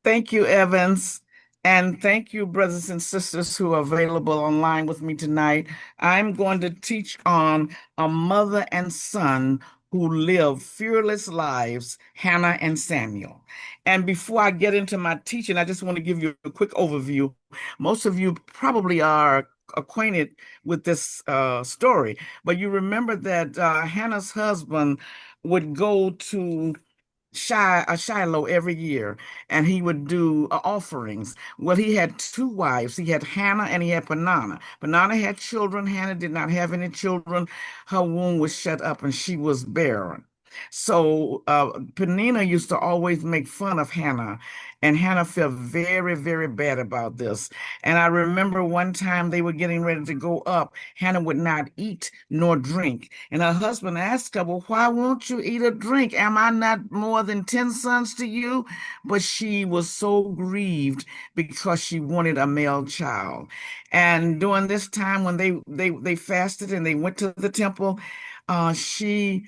Thank you, Evans. And thank you, brothers and sisters who are available online with me tonight. I'm going to teach on a mother and son who live fearless lives, Hannah and Samuel. And before I get into my teaching, I just want to give you a quick overview. Most of you probably are acquainted with this story, but you remember that Hannah's husband would go to Shiloh every year, and he would do offerings. Well, he had two wives. He had Hannah and he had Peninnah. Peninnah had children. Hannah did not have any children. Her womb was shut up, and she was barren. So Peninnah used to always make fun of Hannah, and Hannah felt very, very bad about this. And I remember one time they were getting ready to go up. Hannah would not eat nor drink. And her husband asked her, "Well, why won't you eat or drink? Am I not more than 10 sons to you?" But she was so grieved because she wanted a male child. And during this time when they fasted and they went to the temple, she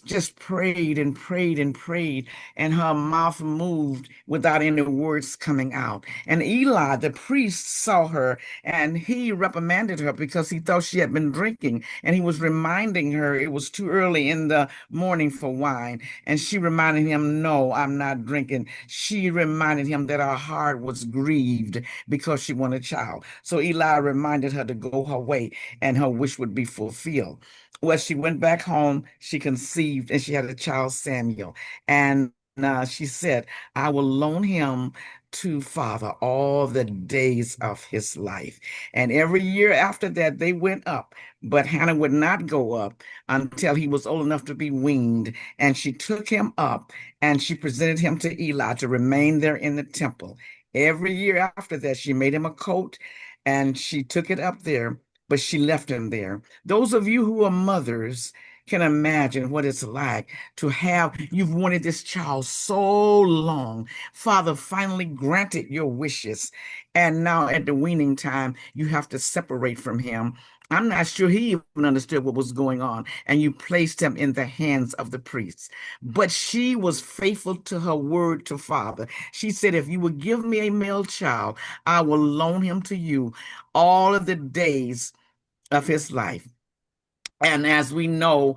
just prayed and prayed and prayed, and her mouth moved without any words coming out. And Eli, the priest, saw her and he reprimanded her because he thought she had been drinking. And he was reminding her it was too early in the morning for wine. And she reminded him, "No, I'm not drinking." She reminded him that her heart was grieved because she wanted a child. So Eli reminded her to go her way and her wish would be fulfilled. Well, she went back home, she conceived, and she had a child, Samuel. And she said, "I will loan him to father all the days of his life." And every year after that, they went up, but Hannah would not go up until he was old enough to be weaned. And she took him up and she presented him to Eli to remain there in the temple. Every year after that, she made him a coat and she took it up there, but she left him there. Those of you who are mothers can imagine what it's like to have, you've wanted this child so long. Father finally granted your wishes. And now at the weaning time, you have to separate from him. I'm not sure he even understood what was going on. And you placed him in the hands of the priests. But she was faithful to her word to Father. She said, "If you will give me a male child, I will loan him to you all of the days of his life." And as we know,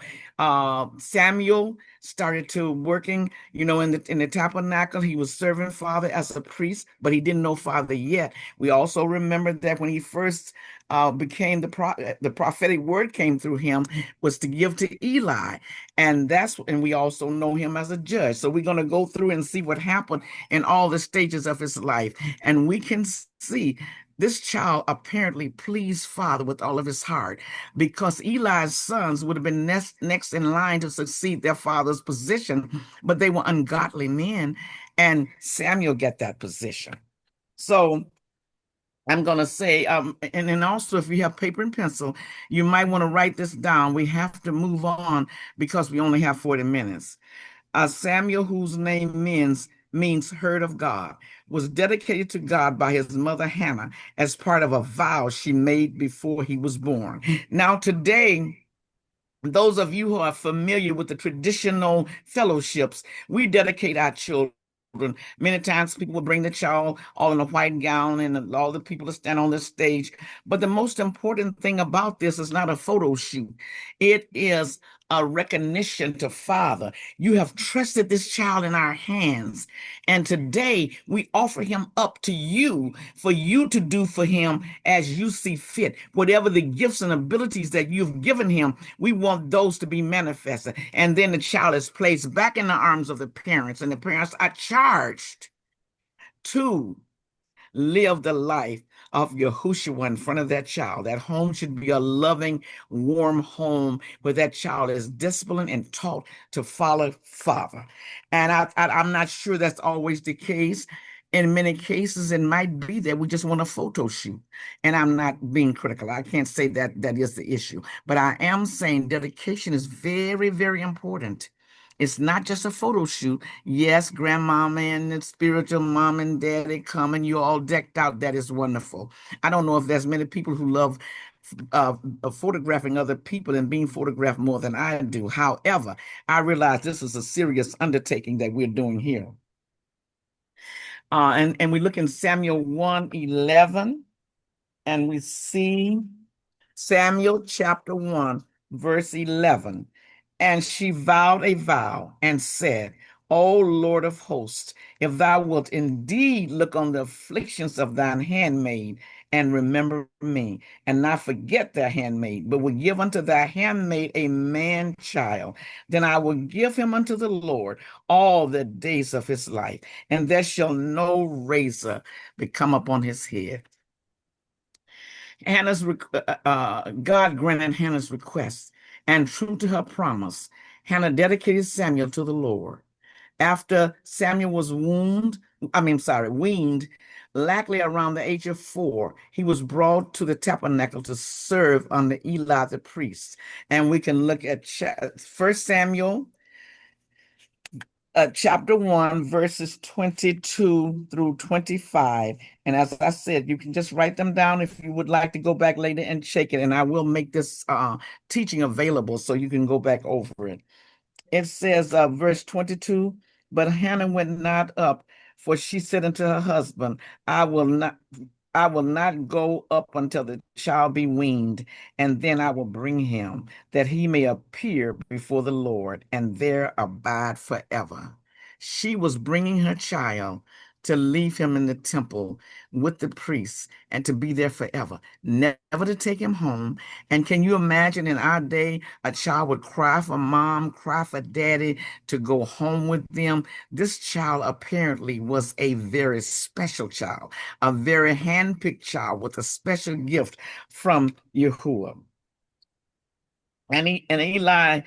Samuel started to working, in the tabernacle. He was serving Father as a priest, but he didn't know Father yet. We also remember that when he first became the prophetic word came through him was to give to Eli, and we also know him as a judge. So we're going to go through and see what happened in all the stages of his life, and we can see this child apparently pleased Father with all of his heart because Eli's sons would have been next in line to succeed their father's position, but they were ungodly men, and Samuel got that position. So I'm going to say, and then also if you have paper and pencil, you might want to write this down. We have to move on because we only have 40 minutes. Samuel, whose name means heard of God, was dedicated to God by his mother Hannah as part of a vow she made before he was born. Now, today, those of you who are familiar with the traditional fellowships, we dedicate our children. Many times people will bring the child all in a white gown and all the people to stand on the stage. But the most important thing about this is not a photo shoot. It is a recognition to Father. You have trusted this child in our hands. And today we offer him up to you for you to do for him as you see fit. Whatever the gifts and abilities that you've given him, we want those to be manifested. And then the child is placed back in the arms of the parents, and the parents are charged to live the life of Yahushua in front of that child. That home should be a loving, warm home where that child is disciplined and taught to follow Father. And I'm not sure that's always the case. In many cases, it might be that we just want a photo shoot. And I'm not being critical. I can't say that that is the issue. But I am saying dedication is very, very important. It's not just a photo shoot. Yes, grandmama and the spiritual mom and daddy come and you're all decked out. That is wonderful. I don't know if there's many people who love photographing other people and being photographed more than I do. However, I realize this is a serious undertaking that we're doing here. And we look in Samuel 1:11, and we see Samuel chapter 1, verse 11. And she vowed a vow and said, O Lord of hosts, if thou wilt indeed look on the afflictions of thine handmaid and remember me, and not forget thy handmaid, but will give unto thy handmaid a man child, then I will give him unto the Lord all the days of his life, and there shall no razor become upon his head. God granted Hannah's request, and true to her promise, Hannah dedicated Samuel to the Lord. After Samuel was weaned, likely around the age of 4, he was brought to the tabernacle to serve under Eli the priest. And we can look at 1 Samuel chapter 1, verses 22 through 25. And as I said, you can just write them down if you would like to go back later and check it. And I will make this teaching available so you can go back over it. It says, verse 22, but Hannah went not up, for she said unto her husband, I will not. I will not go up until the child be weaned, and then I will bring him, that he may appear before the Lord, and there abide forever. She was bringing her child to leave him in the temple with the priests and to be there forever, never to take him home. And can you imagine in our day, a child would cry for mom, cry for daddy to go home with them? This child apparently was a very special child, a very handpicked child with a special gift from Yahuwah. And Eli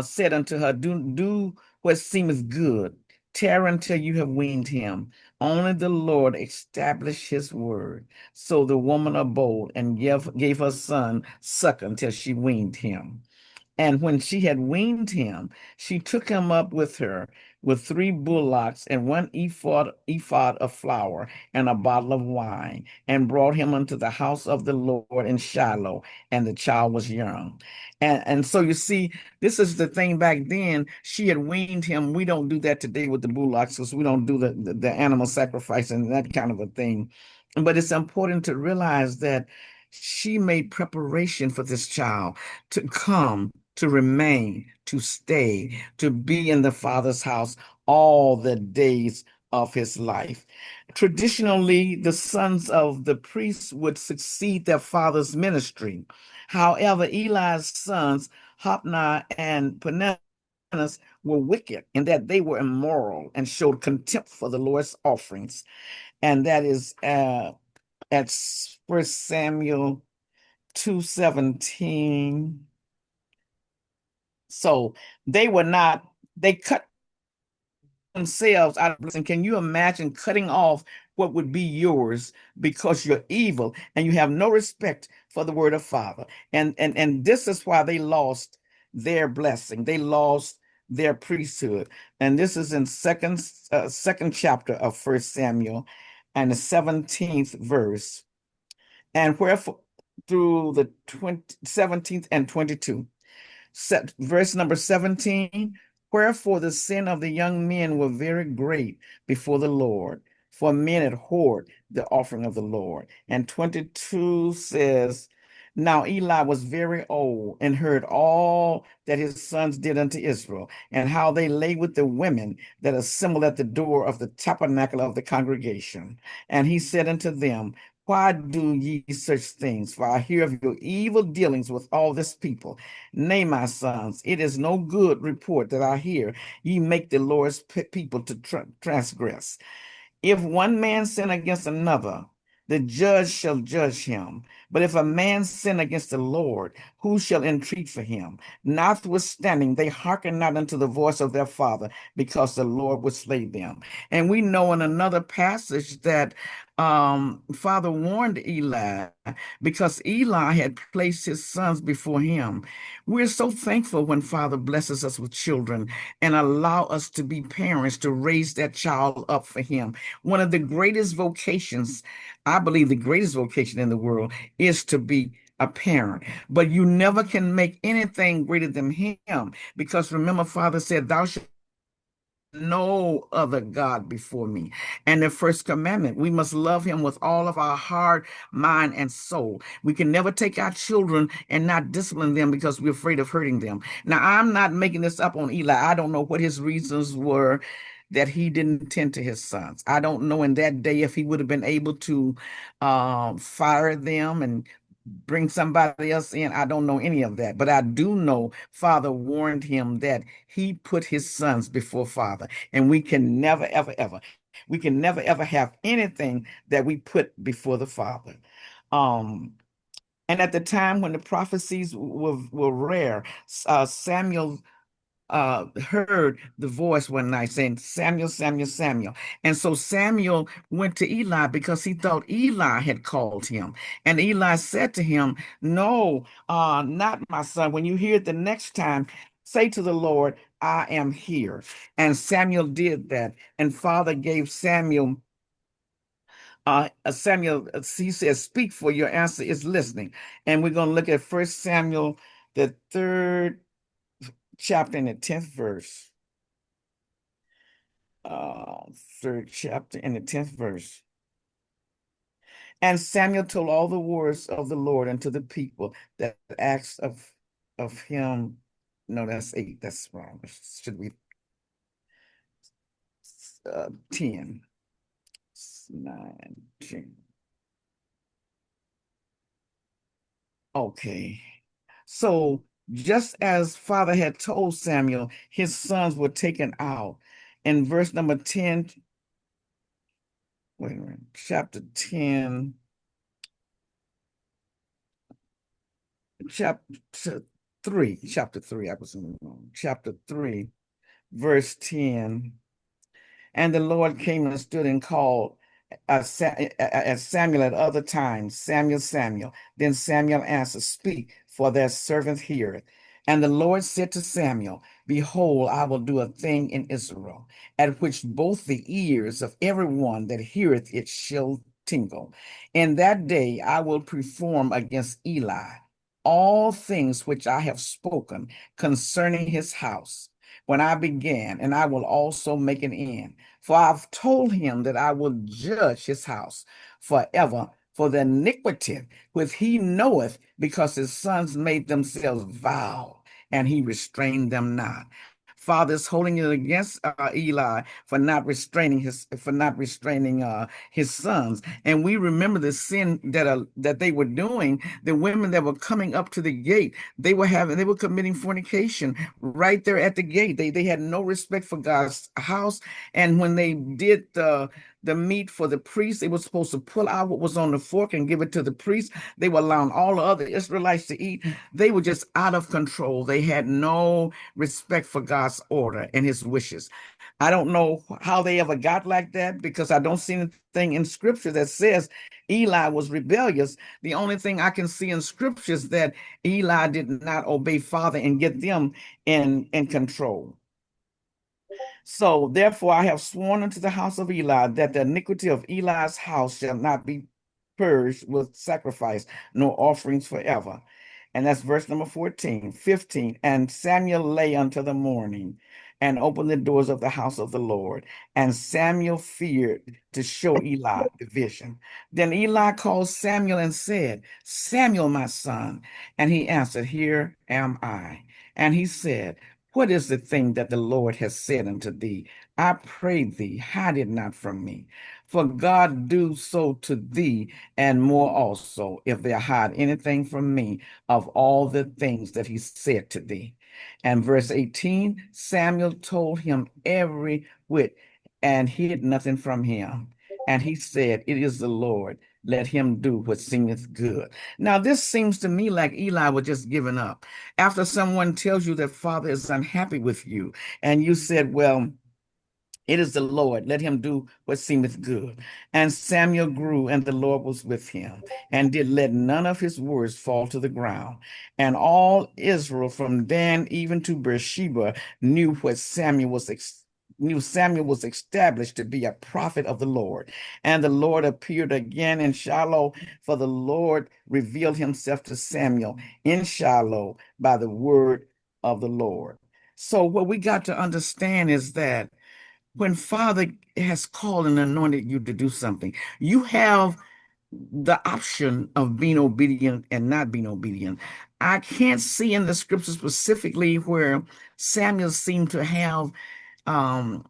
said unto her, do what seemeth good. Tarry until you have weaned him. Only the Lord established his word. So the woman abode and gave her son suck until she weaned him. And when she had weaned him, she took him up with her with 3 bullocks and 1 ephod of flour and a bottle of wine, and brought him unto the house of the Lord in Shiloh, and the child was young. And so you see, this is the thing back then. She had weaned him. We don't do that today with the bullocks because we don't do the animal sacrifice and that kind of a thing. But it's important to realize that she made preparation for this child to come, to remain, to stay, to be in the Father's house all the days of his life. Traditionally, the sons of the priests would succeed their father's ministry. However, Eli's sons, Hophni and Phinehas, were wicked in that they were immoral and showed contempt for the Lord's offerings. And that is at 1 Samuel 2:17. So they cut themselves out of blessing. Can you imagine cutting off what would be yours because you're evil and you have no respect for the word of Father? And this is why they lost their blessing. They lost their priesthood. And this is in second chapter of 1 Samuel and the 17th verse. And wherefore through the 17th and 22. Verse number 17, wherefore the sin of the young men were very great before the Lord, for men had whored the offering of the Lord. And 22 says, now Eli was very old and heard all that his sons did unto Israel, and how they lay with the women that assembled at the door of the tabernacle of the congregation. And he said unto them, why do ye such things? For I hear of your evil dealings with all this people. Nay, my sons, it is no good report that I hear ye make the Lord's people to transgress. If one man sin against another, the judge shall judge him. But if a man sin against the Lord, who shall entreat for him? Notwithstanding, they hearken not unto the voice of their father, because the Lord would slay them. And we know in another passage that Father warned Eli because Eli had placed his sons before him. We're so thankful when Father blesses us with children and allow us to be parents to raise that child up for him. One of the greatest vocations, I believe the greatest vocation in the world, is to be a parent. But you never can make anything greater than him, because remember, Father said, thou shalt no other God before me. And the first commandment, we must love him with all of our heart, mind, and soul. We can never take our children and not discipline them because we're afraid of hurting them. Now, I'm not making this up on Eli. I don't know what his reasons were that he didn't tend to his sons. I don't know in that day if he would have been able to fire them and bring somebody else in. I don't know any of that, but I do know Father warned him that he put his sons before Father, and we can never, ever, ever, we can never, ever have anything that we put before the Father. Um, and at the time when the prophecies were rare, Samuel heard the voice one night saying, Samuel, Samuel, Samuel. And so Samuel went to Eli because he thought Eli had called him. And Eli said to him, no, not my son. When you hear it the next time, say to the Lord, I am here. And Samuel did that. And Father gave Samuel, he says, speak, for your answer is listening. And we're going to look at First Samuel, the third chapter and the 10th verse. uh, Third chapter and the 10th verse. And Samuel told all the words of the Lord unto the people that asked of him. No, that's 8. That's wrong. It should be 10, 9, 10. Okay. So just as Father had told Samuel, his sons were taken out. In verse number 10, wait a minute, chapter 10, chapter 3, I was in the wrong. Chapter 3, verse 10. And the Lord came and stood and called as Samuel at other times, Samuel, Samuel. Then Samuel answered, speak, for their servant heareth. And the Lord said to Samuel, behold, I will do a thing in Israel, at which both the ears of everyone that heareth it shall tingle. In that day I will perform against Eli all things which I have spoken concerning his house when I began, and I will also make an end. For I've told him that I will judge his house forever for the iniquity which he knoweth, because his sons made themselves vile, and he restrained them not. Father is holding it against Eli for not restraining his sons. And we remember the sin that they were doing. The women that were coming up to the gate, they were committing fornication right there at the gate. They had no respect for God's house. And when they did the meat for the priest, they were supposed to pull out what was on the fork and give it to the priest. They were allowing all the other Israelites to eat. They were just out of control. They had no respect for God's order and his wishes. I don't know how they ever got like that, because I don't see anything in scripture that says Eli was rebellious. The only thing I can see in scripture is that Eli did not obey Father and get them in control. So therefore I have sworn unto the house of Eli that the iniquity of Eli's house shall not be purged with sacrifice nor offerings forever. And that's verse number 14. 15. And Samuel lay until the morning and opened the doors of the house of the Lord. And Samuel feared to show Eli the vision. Then Eli called Samuel and said, Samuel, my son. And he answered, here am I. And he said, what is the thing that the Lord has said unto thee? I pray thee, hide it not from me. For God do so to thee, and more also, if they hide anything from me of all the things that he said to thee. And verse 18, Samuel told him every whit, and hid nothing from him. And he said, it is the Lord. Let him do what seemeth good. Now, this seems to me like Eli was just giving up. After someone tells you that Father is unhappy with you, and you said, well, it is the Lord. Let him do what seemeth good. And Samuel grew, and the Lord was with him, and did let none of his words fall to the ground. And all Israel, from Dan even to Beersheba, knew Samuel was established to be a prophet of the Lord. And the Lord appeared again in Shiloh, for the Lord revealed himself to Samuel in Shiloh by the word of the Lord. So what we got to understand is that when Father has called and anointed you to do something, you have the option of being obedient and not being obedient. I can't see in the scripture specifically where Samuel seemed to have um,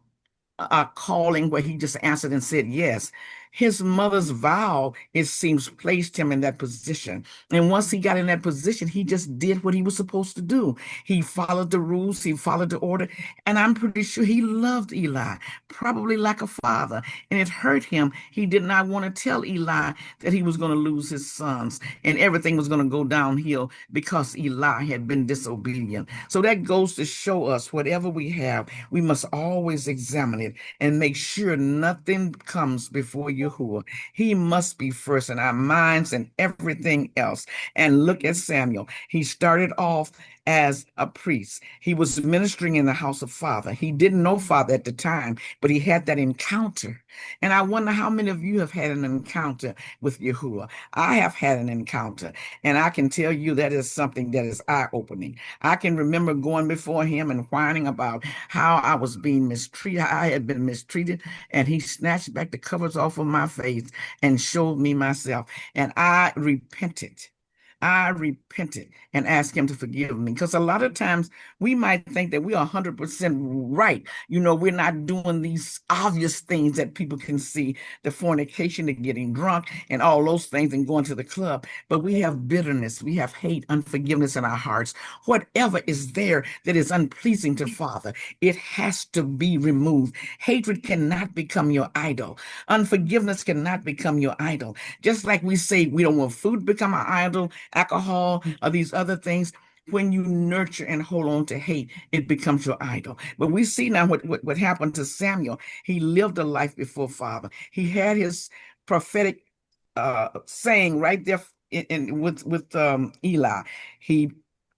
a calling where he just answered and said yes. His mother's vow, it seems, placed him in that position. And once he got in that position, he just did what he was supposed to do. He followed the rules, he followed the order. And I'm pretty sure he loved Eli, probably like a father. And it hurt him. He did not want to tell Eli that he was going to lose his sons and everything was going to go downhill because Eli had been disobedient. So that goes to show us whatever we have, we must always examine it and make sure nothing comes before Yahuwah. He must be first in our minds and everything else. And look at Samuel. He started off as a priest. He was ministering in the house of Father. He didn't know Father at the time, but he had that encounter. And I wonder how many of you have had an encounter with Yahuwah. I have had an encounter, and I can tell you that is something that is eye-opening. I can remember going before him and whining about how I was being mistreated. I had been mistreated, and he snatched back the covers off of my face and showed me myself. And I repented. I repented and asked him to forgive me. Because a lot of times we might think that we are 100% right. You know, we're not doing these obvious things that people can see, the fornication, the getting drunk, and all those things, and going to the club. But we have bitterness, we have hate, unforgiveness in our hearts. Whatever is there that is unpleasing to Father, it has to be removed. Hatred cannot become your idol. Unforgiveness cannot become your idol. Just like we say we don't want food to become our idol, alcohol, or these other things. When you nurture and hold on to hate, it becomes your idol. But we see now what happened to Samuel. He lived a life before Father. He had his prophetic saying right there with Eli. He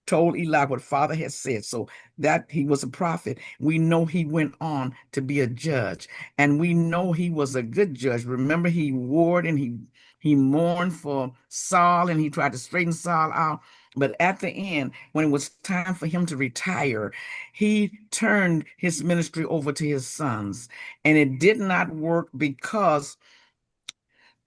told Eli what Father had said. So that he was a prophet. We know he went on to be a judge, and we know he was a good judge. Remember, he warred and he mourned for Saul, and he tried to straighten Saul out. But at the end, when it was time for him to retire, he turned his ministry over to his sons. And it did not work because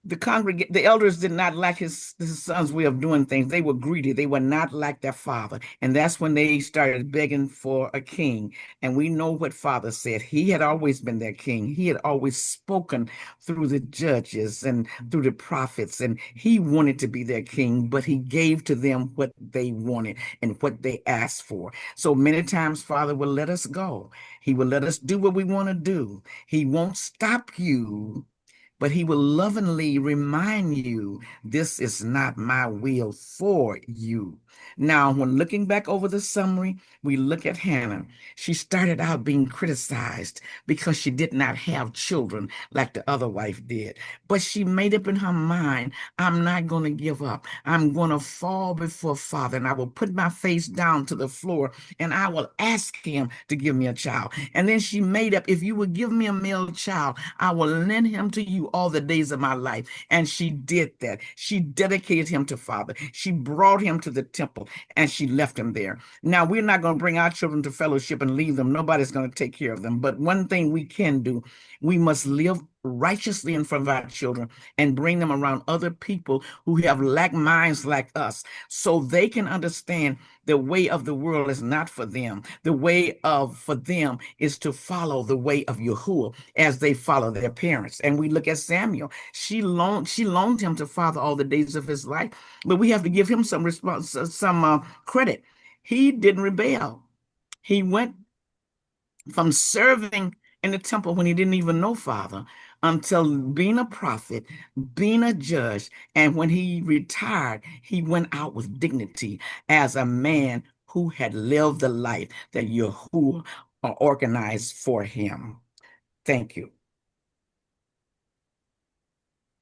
the elders did not like his son's way of doing things. They were greedy. They were not like their father. And that's when they started begging for a king. And we know what Father said. He had always been their king. He had always spoken through the judges and through the prophets. And he wanted to be their king, but he gave to them what they wanted and what they asked for. So many times Father will let us go. He will let us do what we want to do. He won't stop you, but he will lovingly remind you, this is not my will for you. Now, when looking back over the summary, we look at Hannah. She started out being criticized because she did not have children like the other wife did. But she made up in her mind, I'm not going to give up. I'm going to fall before Father, and I will put my face down to the floor, and I will ask him to give me a child. And then she made up, if you would give me a male child, I will lend him to you all the days of my life. And she did that. She dedicated him to Father. She brought him to the temple and she left him there. Now, we're not going to bring our children to fellowship and leave them. Nobody's going to take care of them. But one thing we can do, we must live righteously in front of our children and bring them around other people who have like minds like us, so they can understand the way of the world is not for them. The way of for them is to follow the way of Yahuwah as they follow their parents. And we look at Samuel. She loaned him to Father all the days of his life, but we have to give him some response, some credit. He didn't rebel. He went from serving in the temple when he didn't even know Father until being a prophet, being a judge. And when he retired, he went out with dignity as a man who had lived the life that Yahuwah organized for him. Thank you.